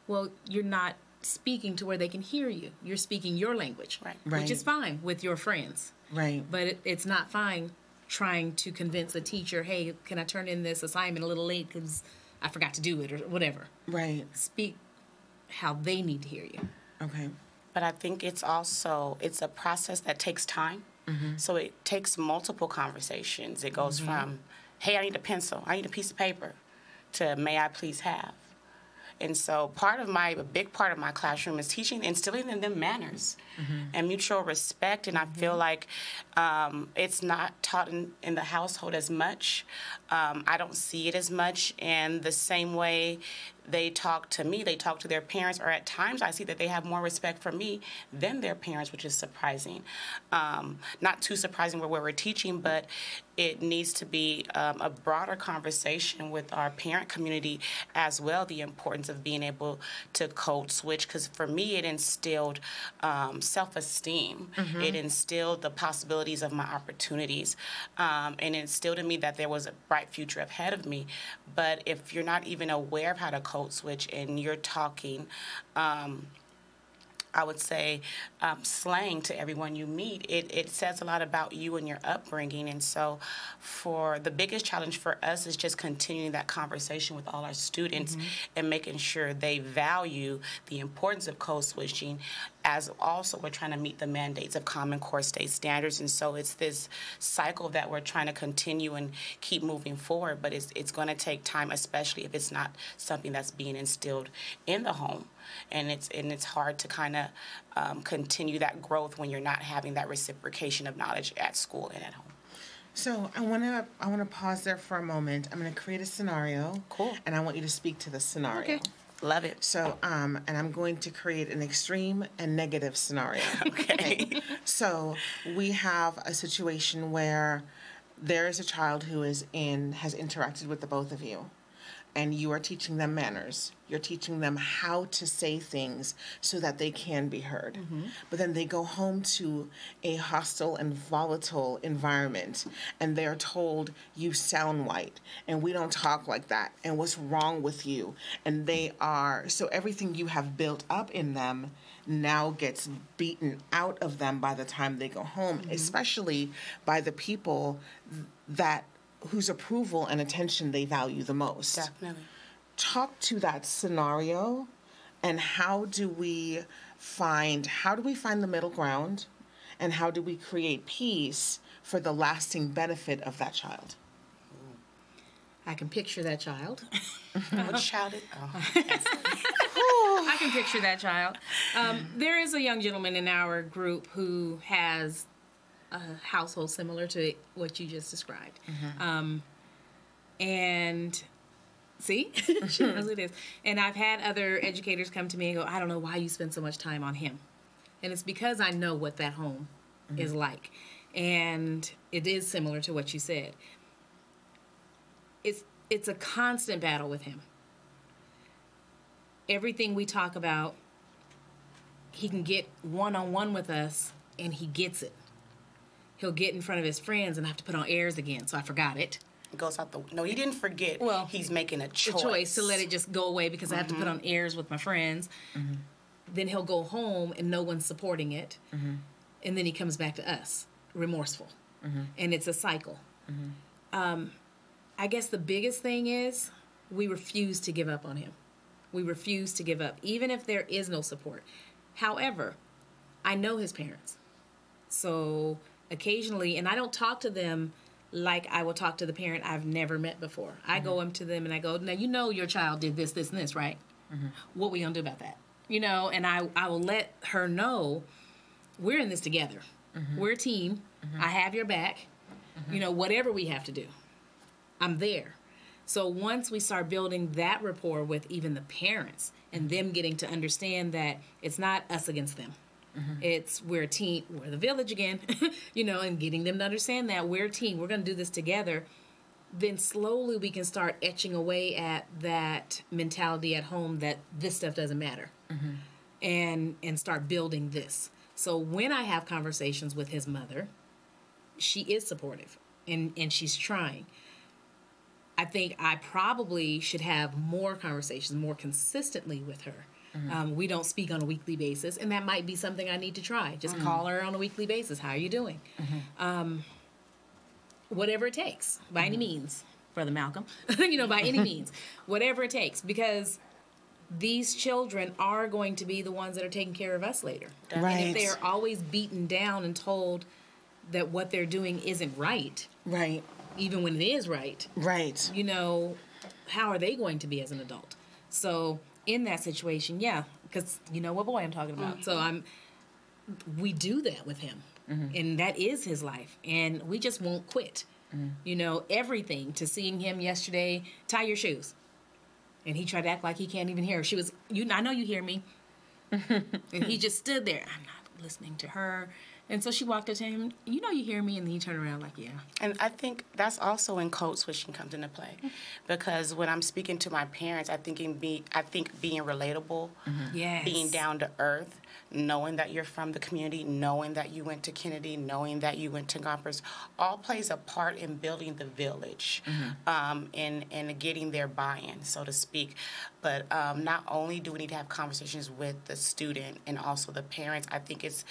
Well, you're not speaking to where they can hear you. You're speaking your language, which is fine with your friends. Right. But it's not fine trying to convince a teacher, hey, can I turn in this assignment a little late because I forgot to do it or whatever. Right. Speak how they need to hear you. Okay. But I think it's a process that takes time. So it takes multiple conversations. It goes from, hey, I need a pencil, I need a piece of paper, to may I please have. And so a big part of my classroom is instilling in them manners and mutual respect. And I feel like it's not taught in the household as much. I don't see it as much in the same way they talk to me. They talk to their parents, or at times I see that they have more respect for me than their parents, which is surprising. Not too surprising where we're teaching, but it needs to be a broader conversation with our parent community as well, the importance of being able to code switch, because for me it instilled self-esteem. It instilled the possibilities of my opportunities, and it instilled in me that there was a bright future ahead of me. But if you're not even aware of how to code switch and you're talking I would say, slang to everyone you meet, it says a lot about you and your upbringing. And so for the biggest challenge for us is just continuing that conversation with all our students and making sure they value the importance of code switching as also we're trying to meet the mandates of Common Core state standards. And so it's this cycle that we're trying to continue and keep moving forward. But it's going to take time, especially if it's not something that's being instilled in the home. And it's hard to kind of continue that growth when you're not having that reciprocation of knowledge at school and at home. So I wanna pause there for a moment. I'm gonna create a scenario. Cool. And I want you to speak to the scenario. Okay. Love it. So and I'm going to create an extreme and negative scenario. Okay. So we have a situation where there is a child who has interacted with the both of you, and you are teaching them manners. You're teaching them how to say things so that they can be heard. But then they go home to a hostile and volatile environment, and they're told, you sound white, and we don't talk like that, and what's wrong with you? And so everything you have built up in them now gets beaten out of them by the time they go home, especially by the people whose approval and attention they value the most. Definitely. Talk to that scenario, and how do we find the middle ground, and how do we create peace for the lasting benefit of that child? I can picture that child. Which child is? I can picture that child. There is a young gentleman in our group who has a household similar to what you just described. And see, she knows it is. And I've had other educators come to me and go, I don't know why you spend so much time on him. And it's because I know what that home is like. And it is similar to what you said. It's a constant battle with him. Everything we talk about, he can get one-on-one with us, and he gets it. He'll get in front of his friends and have to put on airs again, so I forgot it. It goes out the... No, he didn't forget. Well, he's making a choice. A choice to let it just go away because I have to put on airs with my friends. Then he'll go home and no one's supporting it. And then he comes back to us, remorseful. And it's a cycle. I guess the biggest thing is we refuse to give up on him. We refuse to give up, even if there is no support. However, I know his parents. So occasionally, and I don't talk to them like I will talk to the parent I've never met before. I go up to them and I go, now you know your child did this, this, and this, right? What we gonna do about that? You know, and I will let her know we're in this together. We're a team. I have your back. You know, whatever we have to do, I'm there. So once we start building that rapport with even the parents and them getting to understand that it's not us against them. It's we're a team, we're the village again, you know, and getting them to understand that we're a team, we're going to do this together. Then slowly we can start etching away at that mentality at home that this stuff doesn't matter, and start building this. So when I have conversations with his mother, she is supportive and she's trying. I think I probably should have more conversations more consistently with her. We don't speak on a weekly basis, and that might be something I need to try. Just call her on a weekly basis. How are you doing? Whatever it takes, by any means, Brother Malcolm, you know, by any means, whatever it takes, because these children are going to be the ones that are taking care of us later. Right. And if they're always beaten down and told that what they're doing isn't right, even when it is right, you know, how are they going to be as an adult? So in that situation, yeah, because you know what boy I'm talking about. So we do that with him, and that is his life, and we just won't quit. You know, everything to seeing him yesterday, tie your shoes. And he tried to act like he can't even hear her. She was, I know you hear me. And he just stood there. I'm not listening to her. And so she walked up to him, you know you hear me, and then he turned around like, yeah. And I think that's also when code switching comes into play. Because when I'm speaking to my parents, I think being relatable, being down to earth, knowing that you're from the community, knowing that you went to Kennedy, knowing that you went to Gompers, all plays a part in building the village, and getting their buy-in, so to speak. But not only do we need to have conversations with the student and also the parents, I think it's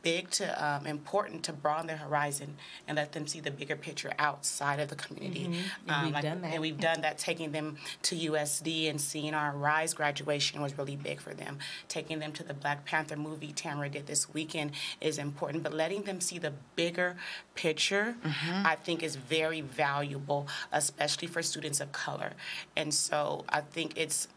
big to important to broaden their horizon and let them see the bigger picture outside of the community. And we've done that. And we've done that, taking them to USD and seeing our RISE graduation was really big for them. Taking them to the Black Panther movie Tamara did this weekend is important, but letting them see the bigger picture, I think, is very valuable, especially for students of color. And so I think it's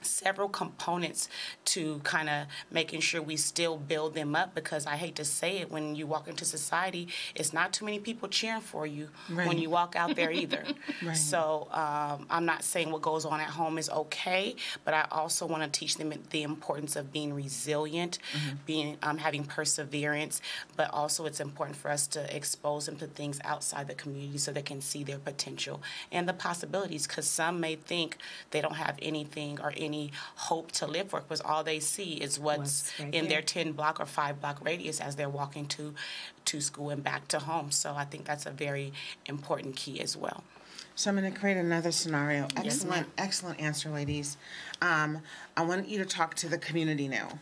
several components to kind of making sure we still build them up, because I hate to say it, when you walk into society, it's not too many people cheering for you when you walk out there either. So I'm not saying what goes on at home is okay, but I also want to teach them the importance of being resilient, being having perseverance, but also it's important for us to expose them to things outside the community so they can see their potential and the possibilities, because some may think they don't have anything or any hope to live for, because all they see is what's right in their 10-block or 5-block radius as they're walking to school and back to home. So I think that's a very important key as well. So I'm going to create another scenario. Excellent, excellent answer, ladies. I want you to talk to the community now,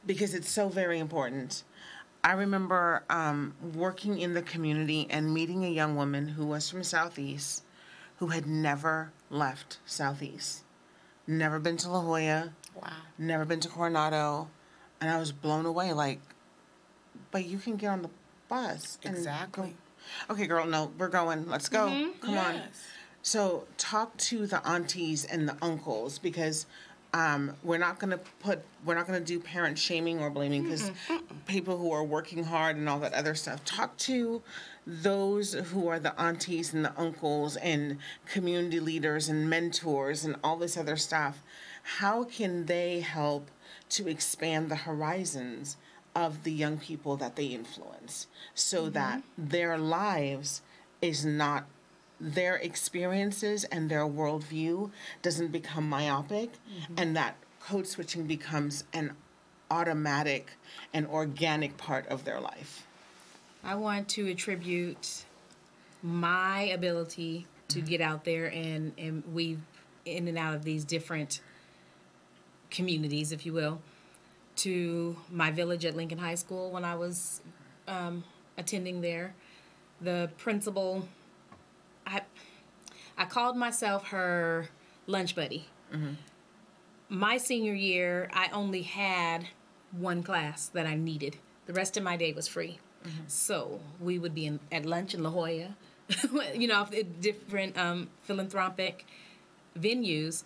because it's so very important. I remember working in the community and meeting a young woman who was from Southeast, who had never left Southeast. Never been to La Jolla. Wow. Never been to Coronado. And I was blown away, like, but you can get on the bus. Exactly. Go. Okay, girl, no, we're going. Let's go. Come on. So talk to the aunties and the uncles, because we're not going to do parent shaming or blaming, because people who are working hard and all that other stuff. Talk to those who are the aunties and the uncles and community leaders and mentors and all this other stuff. How can they help to expand the horizons of the young people that they influence, so that their lives is not, their experiences and their worldview doesn't become myopic, and that code switching becomes an automatic and organic part of their life? I want to attribute my ability to get out there and weave in and out of these different communities, if you will, to my village at Lincoln High School when I was attending there. The principal, I called myself her lunch buddy. My senior year, I only had one class that I needed. The rest of my day was free. So we would be at lunch in La Jolla, different philanthropic venues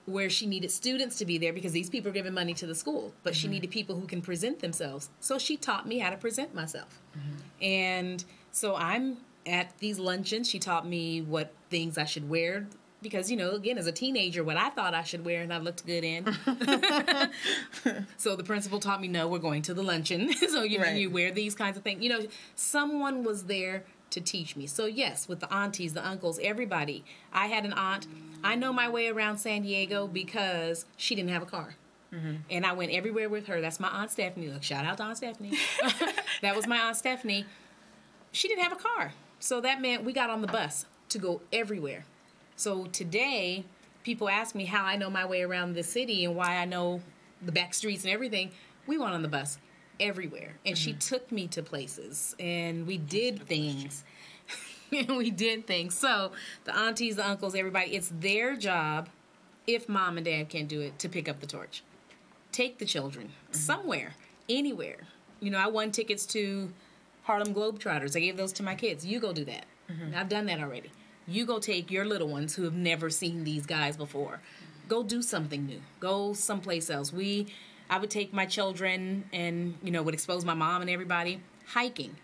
where she needed students to be there, because these people are giving money to the school, but she needed people who can present themselves. So she taught me how to present myself. And so I'm at these luncheons. She taught me what things I should wear, because, again, as a teenager, what I thought I should wear and I looked good in. So the principal taught me, no, we're going to the luncheon. So, you wear these kinds of things. Someone was there to teach me. So, yes, with the aunties, the uncles, everybody. I had an aunt. I know my way around San Diego because she didn't have a car. And I went everywhere with her. That's my Aunt Stephanie. Look, shout out to Aunt Stephanie. That was my Aunt Stephanie. She didn't have a car. So that meant we got on the bus to go everywhere. So today, people ask me how I know my way around the city and why I know the back streets and everything. We went on the bus everywhere. And she took me to places. And we did things. We did things. So the aunties, the uncles, everybody, it's their job, if mom and dad can't do it, to pick up the torch. Take the children somewhere, anywhere. I won tickets to Harlem Globetrotters. I gave those to my kids. You go do that. I've done that already. You go take your little ones who have never seen these guys before. Go do something new. Go someplace else. I would take my children and, would expose my mom and everybody hiking.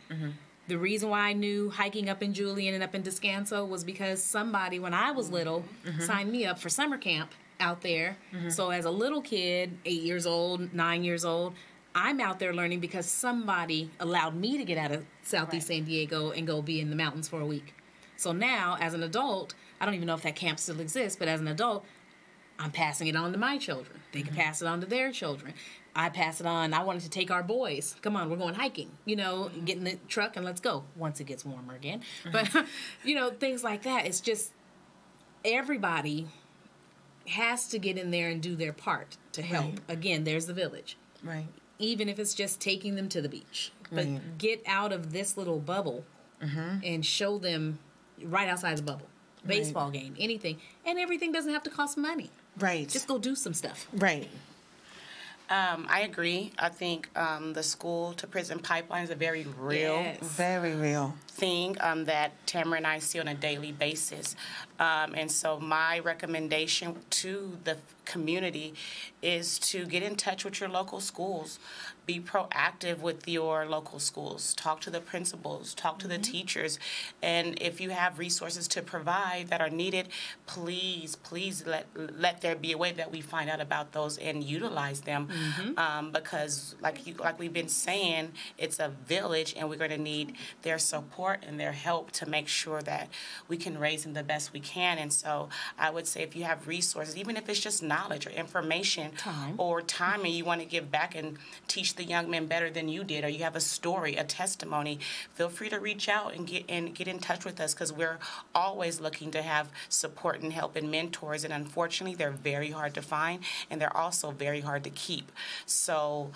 The reason why I knew hiking up in Julian and up in Descanso was because somebody, when I was little, signed me up for summer camp out there. So as a little kid, 8 years old, 9 years old, I'm out there learning because somebody allowed me to get out of Southeast San Diego and go be in the mountains for a week. So now, as an adult, I don't even know if that camp still exists, but as an adult, I'm passing it on to my children. They can pass it on to their children. I pass it on. I wanted to take our boys. Come on, we're going hiking. Get in the truck and let's go once it gets warmer again. But, things like that. It's just everybody has to get in there and do their part to help. Again, there's the village. Right. even if it's just taking them to the beach. But get out of this little bubble and show them right outside the bubble. Baseball game, anything. And everything doesn't have to cost money. Right. Just go do some stuff. Right. I agree. I think the school to prison pipeline is a very real Very real thing that Tamara and I see on a daily basis. And so my recommendation to the community is to get in touch with your local schools. Be proactive with your local schools. Talk to the principals. Talk to the teachers. And if you have resources to provide that are needed, please let there be a way that we find out about those and utilize them. Because like we've been saying, it's a village, and we're going to need their support and their help to make sure that we can raise them the best we can. And so I would say, if you have resources, even if it's just knowledge or information or time, and you want to give back and teach the young men better than you did, or you have a story, a testimony, feel free to reach out and get in touch with us, because we're always looking to have support and help and mentors. And unfortunately, they're very hard to find, and they're also very hard to keep. So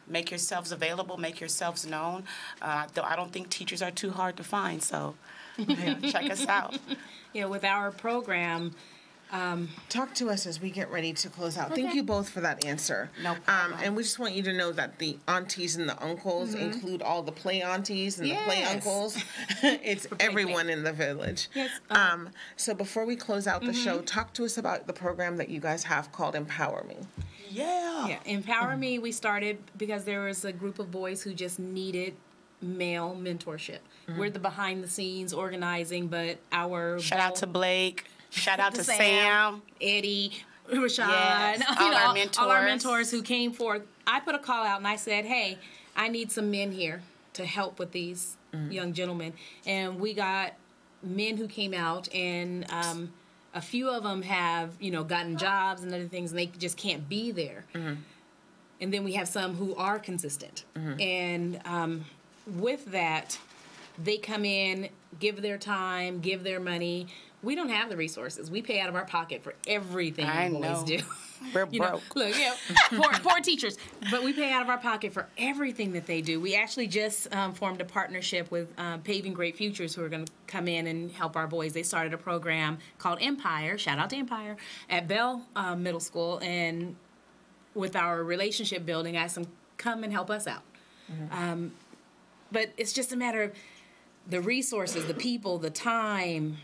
make yourselves available, make yourselves known. Though I don't think teachers are too hard to find, so check us out. With our program, Talk to us as we get ready to close out. Thank you both for that answer. No problem. And we just want you to know that the aunties and the uncles include all the play aunties and the play uncles. It's everyone in the village. Yes. So before we close out the show, talk to us about the program that you guys have called Empower Me. Yeah, Empower Me, we started because there was a group of boys who just needed male mentorship. We're the behind the scenes organizing, but our shout out to Blake. Shout out to Sam, Eddie, Rashad, all our mentors who came forth. I put a call out and I said, hey, I need some men here to help with these young gentlemen. And we got men who came out, and a few of them have, gotten jobs and other things, and they just can't be there. And then we have some who are consistent. And with that, they come in, give their time, give their money. We don't have the resources. We pay out of our pocket for everything the boys do. We're broke. Poor teachers. But we pay out of our pocket for everything that they do. We actually just formed a partnership with Paving Great Futures, who are going to come in and help our boys. They started a program called Empire, shout out to Empire, at Bell Middle School. And with our relationship building, I asked them, come and help us out. But it's just a matter of the resources, the people, the time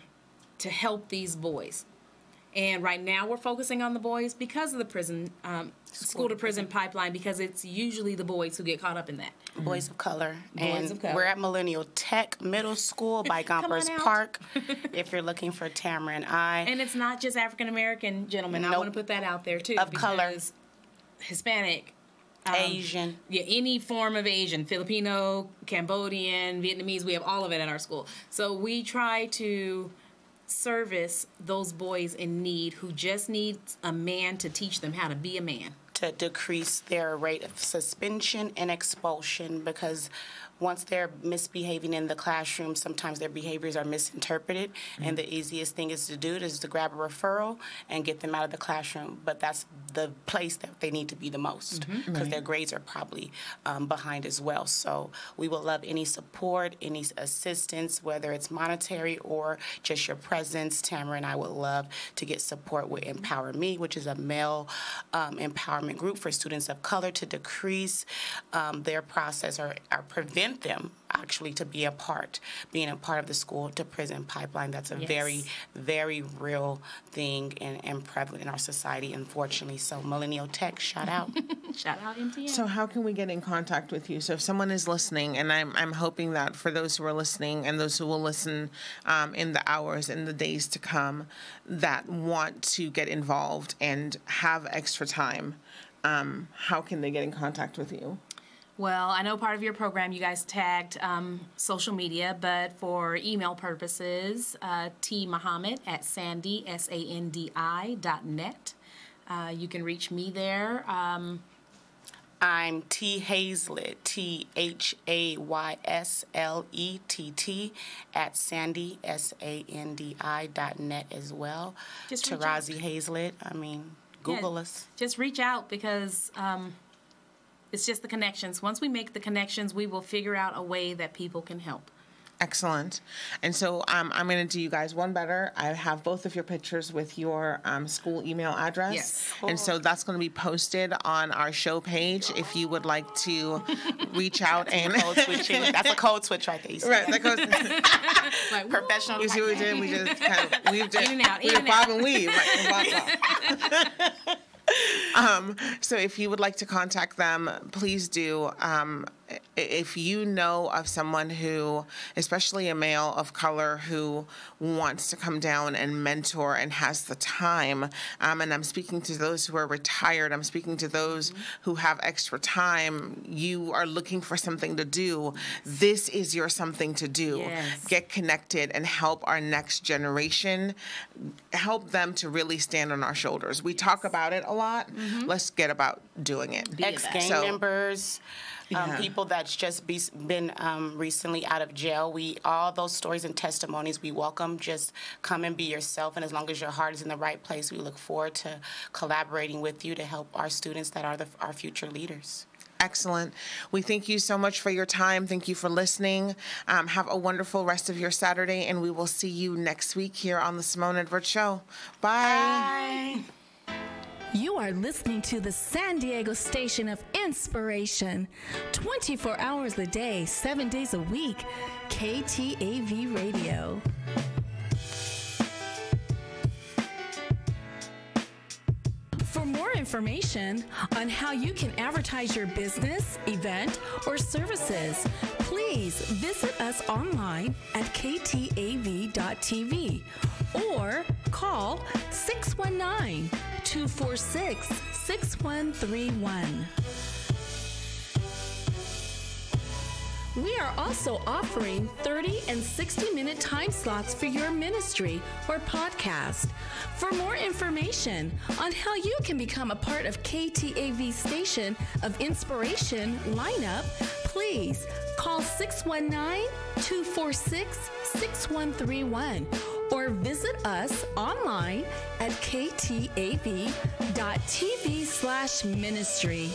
to help these boys. And right now we're focusing on the boys because of the prison, school-to-prison pipeline, because it's usually the boys who get caught up in that. Boys of color. Boys of color. We're at Millennial Tech Middle School by Gompers Park, if you're looking for Tamara and I. And it's not just African-American gentlemen. I want to put that out there, too. Of color. Hispanic. Asian. Yeah, any form of Asian. Filipino, Cambodian, Vietnamese. We have all of it at our school. So we try to service those boys in need who just need a man to teach them how to be a man. To decrease their rate of suspension and expulsion, because once they're misbehaving in the classroom, sometimes their behaviors are misinterpreted, and the easiest thing is to do is to grab a referral and get them out of the classroom. But that's the place that they need to be the most, because their grades are probably behind as well. So we will love any support, any assistance, whether it's monetary or just your presence. Tamara and I would love to get support with Empower Me, which is a male empowerment group for students of color to decrease their process or prevent them actually to being a part of the school to prison pipeline. That's a very, very real thing and prevalent in our society, unfortunately. So Millennial Tech, shout out. Shout out MTN. So how can we get in contact with you? So if someone is listening, and I'm hoping that for those who are listening and those who will listen in the hours and the days to come that want to get involved and have extra time, how can they get in contact with you? Well, I know part of your program you guys tagged social media, but for email purposes, tmuhammad@sandy, SANDI.net. You can reach me there. I'm T. Hazlett, THAYSLETT, @Sandy, SANDI.net as well. Just Tarazi Hazlett, Google us. Just reach out, because It's just the connections. Once we make the connections, we will figure out a way that people can help. Excellent. And so I'm going to do you guys one better. I have both of your pictures with your school email address. Yes. And so that's going to be posted on our show page if you would like to reach out and Code switching. That's a code switch right there. You see? Right, that goes. Like, Professional. You see what we did? We just kind of weaved it. In and out, We in did and bob out. and weave. Right, so if you would like to contact them, please do. If you know of someone who, especially a male of color, who wants to come down and mentor and has the time, and I'm speaking to those who are retired, I'm speaking to those who have extra time, you are looking for something to do, this is your something to do. Yes. Get connected and help our next generation, help them to really stand on our shoulders. We talk about it a lot. Let's get about doing it. Ex-gang So- members, Yeah. people that's just been recently out of jail. All those stories and testimonies we welcome. Just come and be yourself, and as long as your heart is in the right place, we look forward to collaborating with you to help our students that are our future leaders. Excellent. We thank you so much for your time. Thank you for listening. Have a wonderful rest of your Saturday, and we will see you next week here on the Simone Edwards Show. Bye. You are listening to the San Diego station of inspiration. 24 hours a day, 7 days a week. KTAV Radio. For more information on how you can advertise your business, event, or services, please visit us online at ktav.tv or call 619-246-6131. We are also offering 30 and 60-minute time slots for your ministry or podcast. For more information on how you can become a part of KTAV Station of Inspiration lineup, please call 619-246-6131 or visit us online at ktav.tv/ministry.